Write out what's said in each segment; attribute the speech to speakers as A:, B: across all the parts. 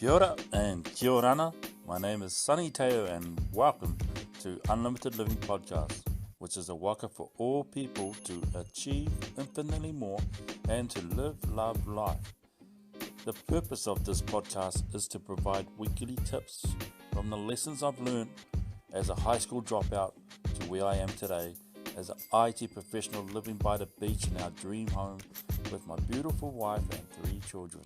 A: Kia ora and kia orana. My name is Sonny Teio and welcome to Unlimited Living Podcast, which is a waka for all people to achieve infinitely more and to live, love, life. The purpose of this podcast is to provide weekly tips from the lessons I've learned as a high school dropout to where I am today as an IT professional living by the beach in our dream home with my beautiful wife and 3 children.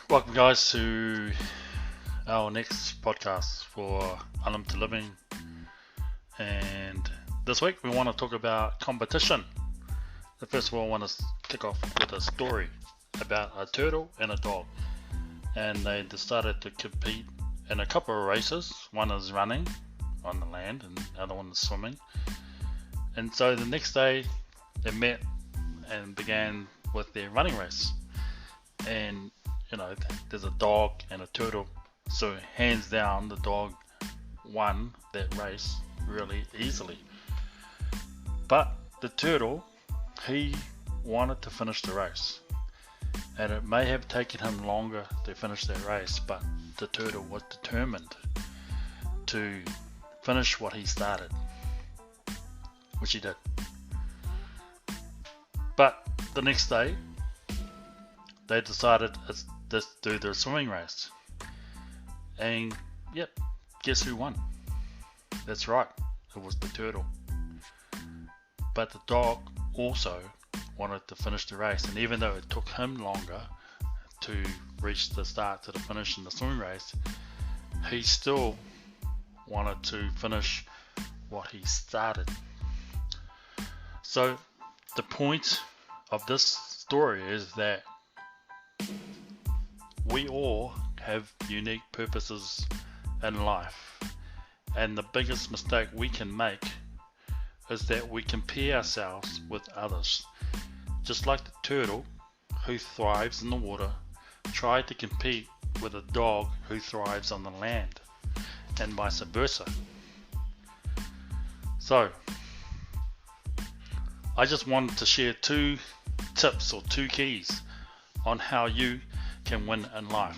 B: Welcome guys to our next podcast for Unlimited Living, and this week we want to talk about competition. First of all, I want to kick off with a story about a turtle and a dog, and they decided to compete in a couple of races. One is running on the land and the other one is swimming, and so the next day they met and began with their running race. And there's a dog and a turtle, so hands down the dog won that race really easily. But the turtle, he wanted to finish the race, and it may have taken him longer to finish that race, but the turtle was determined to finish what he started, which he did. But the next day they decided to do their swimming race, and guess who won? That's right, it was the turtle. But the dog also wanted to finish the race, and even though it took him longer to reach the start to the finish in the swimming race, he still wanted to finish what he started. So the point of this story is that we all have unique purposes in life, and the biggest mistake we can make is that we compare ourselves with others. Just like the turtle who thrives in the water tried to compete with a dog who thrives on the land, and vice versa. So I just wanted to share 2 tips or 2 keys on how you can win in life.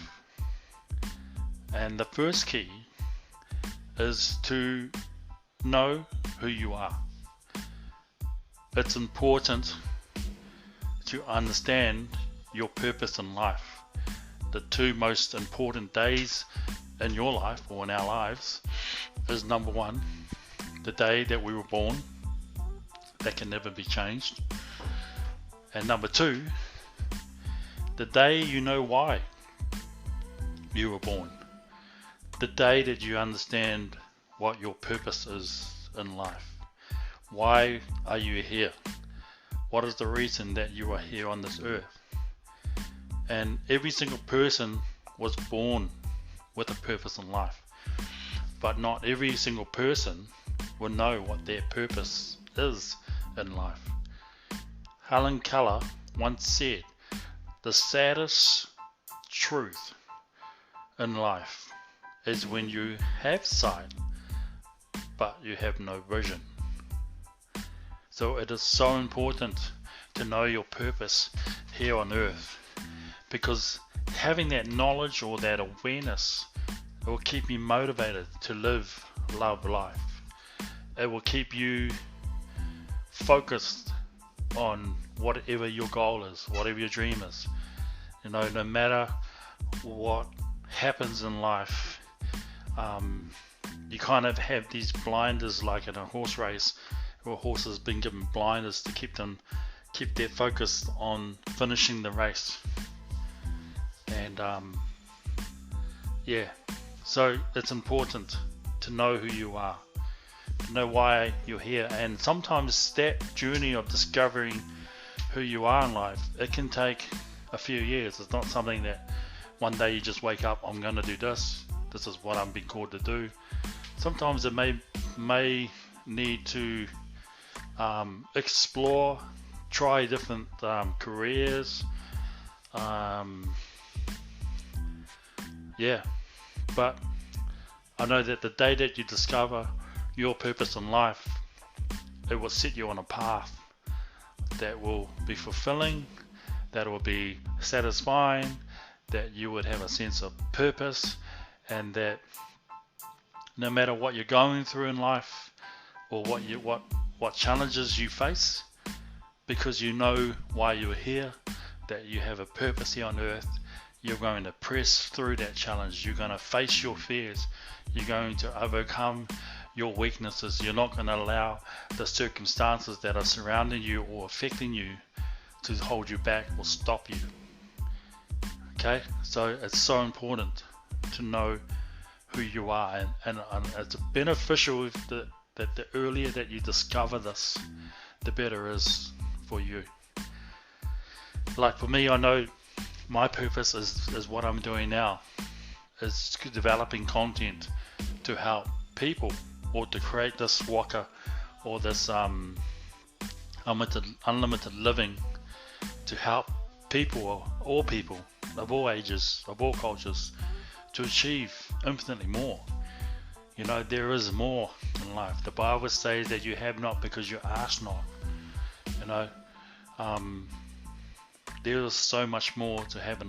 B: And the first key is to know who you are. It's important to understand your purpose in life. The 2 most important days in your life, or in our lives, is number 1, the day that we were born, that can never be changed, and number 2, the day you know why you were born. The day that you understand what your purpose is in life. Why are you here? What is the reason that you are here on this earth? And every single person was born with a purpose in life. But not every single person will know what their purpose is in life. Helen Keller once said, "The saddest truth in life is when you have sight, but you have no vision." So it is so important to know your purpose here on earth, because having that knowledge or that awareness, it will keep you motivated to live, love life. It will keep you focused on whatever your goal is, whatever your dream is. No matter what happens in life, you kind of have these blinders, like in a horse race where a horse has been given blinders to keep their focus on finishing the race. And so it's important to know who you are, to know why you're here. And sometimes that journey of discovering who you are in life, it can take a few years. It's not something that one day you just wake up, I'm going to do this is what I'm being called to do. Sometimes it may need to explore, try different careers, but I know that the day that you discover your purpose in life, it will set you on a path that will be fulfilling, that will be satisfying, that you would have a sense of purpose, and that no matter what you're going through in life or what challenges you face, because you know why you're here, that you have a purpose here on earth, you're going to press through that challenge. You're going to face your fears. You're going to overcome your weaknesses. You're not going to allow the circumstances that are surrounding you or affecting you to hold you back or stop you. Okay, so it's so important to know who you are, and it's beneficial that the earlier that you discover this, the better it is for you. Like for me, I know my purpose is what I'm doing now, is developing content to help people, or to create this waka, or this unlimited living, to help people, all people of all ages, of all cultures, to achieve infinitely more. You know, there is more in life. The Bible says that you have not because you ask not. You know, there is so much more to have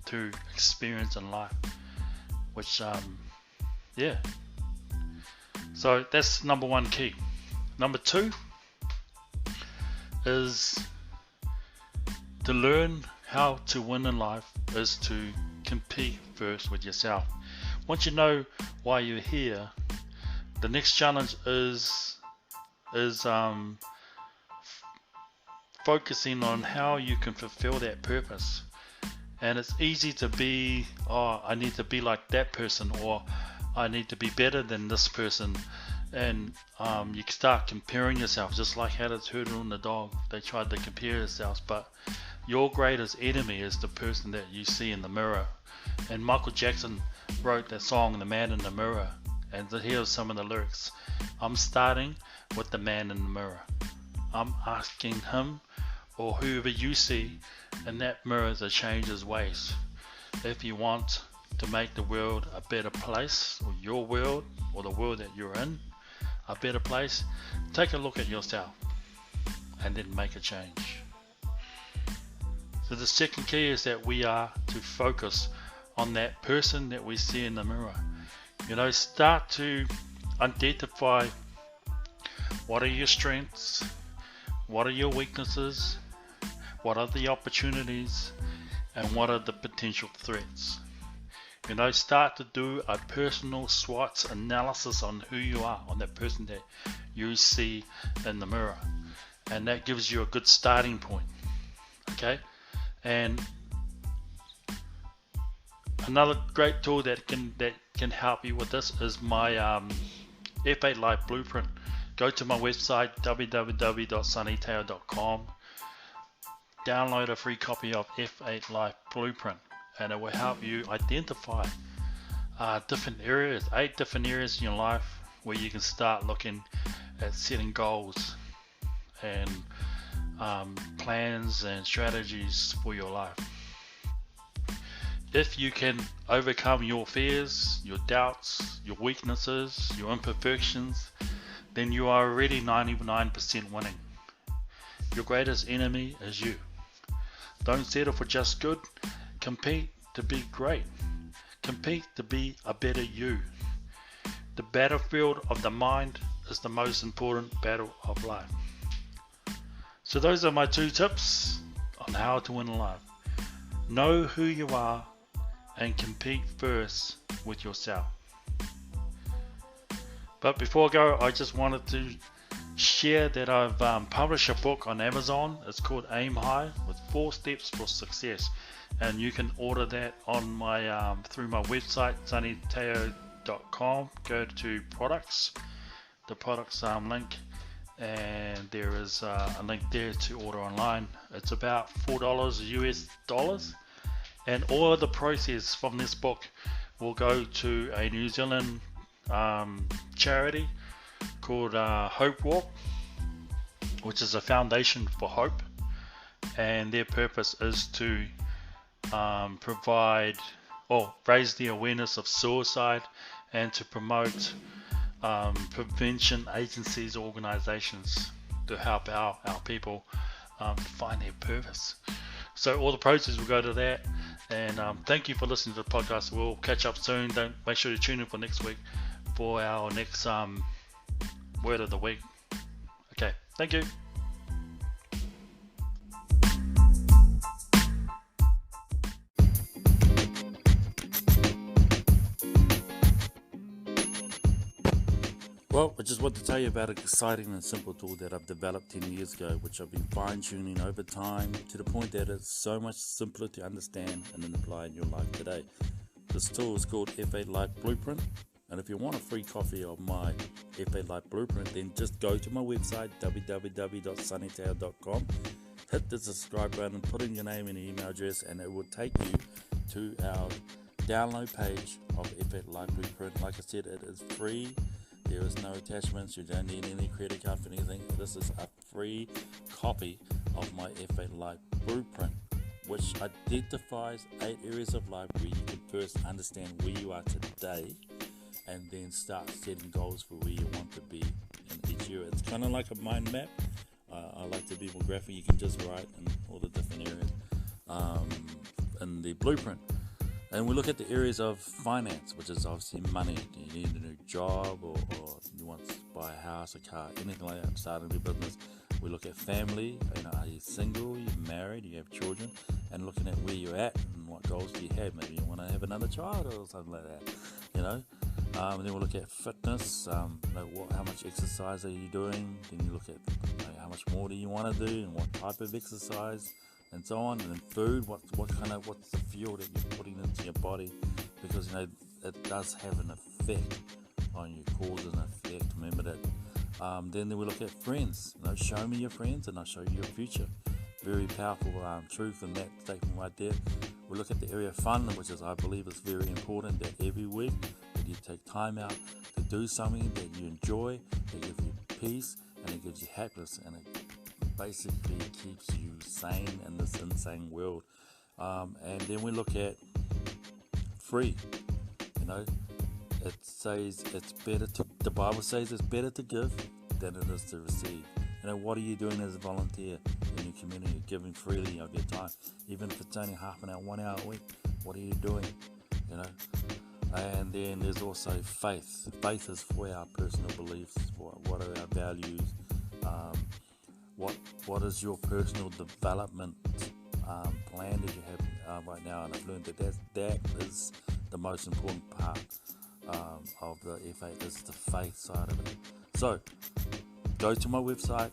B: to experience in life, which yeah. So that's number one key. Number two is to learn how to win in life is to compete first with yourself. Once you know why you're here, the next challenge is focusing on how you can fulfill that purpose. And it's easy to be, I need to be like that person, or I need to be better than this person. And you start comparing yourself, just like how the turtle and the dog, they tried to compare themselves. But your greatest enemy is the person that you see in the mirror. And Michael Jackson wrote that song, The Man in the Mirror. And here's some of the lyrics. I'm starting with the man in the mirror. I'm asking him or whoever you see in that mirror to change his ways. If you want to make the world a better place, or your world, or the world that you're in, a better place, take a look at yourself and then make a change. So the second key is that we are to focus on that person that we see in the mirror. You know, start to identify what are your strengths, what are your weaknesses, what are the opportunities, and what are the potential threats. You know, start to do a personal SWOT analysis on who you are, on that person that you see in the mirror. And that gives you a good starting point. Okay? And another great tool that can help you with this is my F8 Life Blueprint. Go to my website, www.sonnyteio.com. Download a free copy of F8 Life Blueprint, and it will help you identify different areas, 8 different areas in your life where you can start looking at setting goals and plans and strategies for your life. If you can overcome your fears, your doubts, your weaknesses, your imperfections, then you are already 99% winning. Your greatest enemy is you. Don't settle for just good. Compete to be great. Compete to be a better you. The battlefield of the mind is the most important battle of life. So those are my 2 tips on how to win in life. Know who you are and compete first with yourself. But before I go, I just wanted to share that I've published a book on Amazon. It's called Aim High, with 4 steps for success, and you can order that on my through my website, sonnyteio.com. Go to products, the products link, and there is a link there to order online. It's about $4 US dollars, and all of the proceeds from this book will go to a New Zealand charity called Hope Walk, which is a foundation for hope, and their purpose is to provide or raise the awareness of suicide and to promote prevention agencies, organizations to help our people find their purpose. So all the proceeds will go to that. And thank you for listening to the podcast. We'll catch up soon. Don't make sure to tune in for next week for our next word of the week. Okay, thank you.
A: Well, I just want to tell you about an exciting and simple tool that I've developed 10 years ago, which I've been fine-tuning over time to the point that it's so much simpler to understand and then apply in your life today. This tool is called F8 Life Blueprint, and if you want a free copy of my F8 Life Blueprint, then just go to my website, www.sonnyteio.com, hit the subscribe button, put in your name and email address, and it will take you to our download page of F8 Life Blueprint. Like I said, it is free. There is no attachments. You don't need any credit card for anything. This is a free copy of my F8 Life Blueprint, which identifies 8 areas of life where you can first understand where you are today and then start setting goals for where you want to be in each area. It's kind of like a mind map. I like to be more graphic. You can just write in all the different areas in the blueprint. And we look at the areas of finance, which is obviously money. Do you need a new job or you want to buy a house, a car, anything like that, start a new business. We look at family, are you single, you're married, you have children, and looking at where you're at and what goals do you have. Maybe you want to have another child or something like that, And then we'll look at fitness, how much exercise are you doing. Then you look at how much more do you want to do and what type of exercise, and so on. And then food, what's the fuel that you're putting into your body, because it does have an effect on you, cause and effect. Remember that. Then we look at friends. Show me your friends and I'll show you your future. Very powerful truth in that statement right there. We look at the area of fun, which I believe is very important, that every week that you take time out to do something that you enjoy, that gives you peace and it gives you happiness, and it basically keeps you sane in this insane world. And then we look at free. It says the Bible says it's better to give than it is to receive. What are you doing as a volunteer in your community, giving freely of your time, even if it's only half an hour, 1 hour a week? What are you doing? And then there's also faith. Faith is for our personal beliefs. What are our values? What is your personal development plan that you have right now? And I've learned that is the most important part of the F8, is the faith side of it. So go to my website,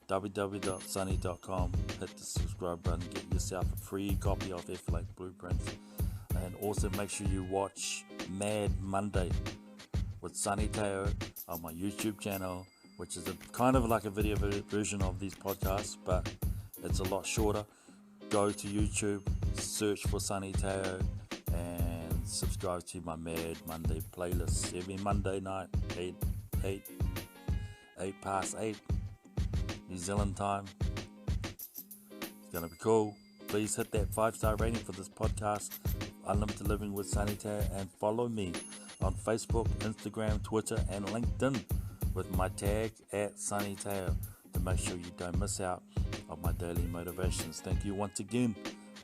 A: www.sonny.com, hit the subscribe button, get yourself a free copy of F8 Blueprints, and also make sure you watch Mad Monday with Sonny Teio on my YouTube channel, which is kind of like a video version of these podcasts, but it's a lot shorter. Go to YouTube, search for Sonny Teio, and subscribe to my Mad Monday playlist every Monday night, 8 past 8 New Zealand time. It's going to be cool. Please hit that 5-star rating for this podcast, Unlimited Living with Sonny Teio, and follow me on Facebook, Instagram, Twitter, and LinkedIn with my tag at Sonny Teio to make sure you don't miss out on my daily motivations. Thank you once again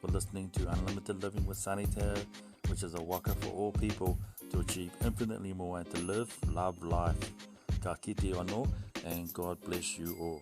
A: for listening to Unlimited Living with Sonny Teio, which is a waka for all people to achieve infinitely more and to live, love life. Ka kite anō, and God bless you all.